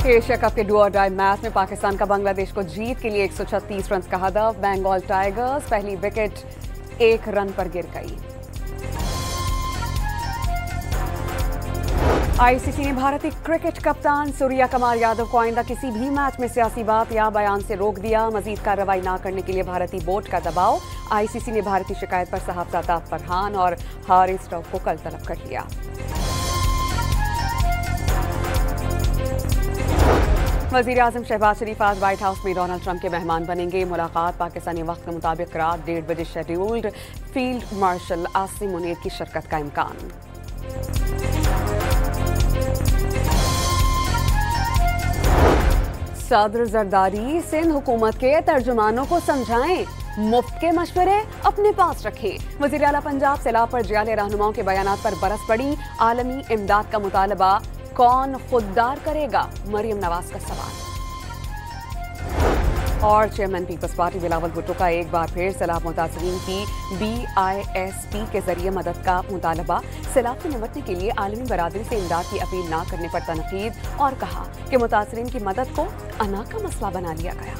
Asia cup के do और die match में पाकिस्तान का बांग्लादेश को जीत के लिए 136 रन का हदफ। बंगाल टाइगर्स पहली विकेट 1 रन पर गिर गई। आईसीसी ने भारतीय क्रिकेट कप्तान सूर्या कुमार यादव को आइंदा किसी भी मैच में सियासी बात या बयान से रोक दिया। मजीद कार्रवाई न करने के लिए भारतीय बोर्ड का दबाव। आईसीसी ने भारतीय शिकायत पर साहबजादा फरहान और हारिस रऊफ को कल तलब कर लिया। वज़ीर-ए-आज़म शहबाज शरीफ आज व्हाइट हाउस में डोनाल्ड ट्रंप के मेहमान बनेंगे। मुलाकात पाकिस्तानी वक्त के मुताबिक रात 1:30 बजे scheduled. Field marshal Asim Munir की शिरकत का इम्कान। सदर जरदारी सिंध हुकूमत के तर्जुमानों को समझाएं, मुफ्त के मशवरे अपने पास रखें। वज़ीर आला पंजाब सैलाब पर जियाले रहनुमाओं के बयानात पर बरस पड़ी। आलमी इमदाद का मुतालबा कौन खुददार करेगा, मरियम नवाज का सवाल। और चेयरमैन पीपल्स पार्टी बिलावल भुट्टो का एक बार फिर सैलाब मुतासरीन की BISP के जरिए मदद का मुतालबा। सैलाब से निपटने के लिए आलमी बरादरी से इमदाद की अपील न करने पर तनकीद और कहा कि मुतासरीन की मदद को अना का मसला बना लिया गया।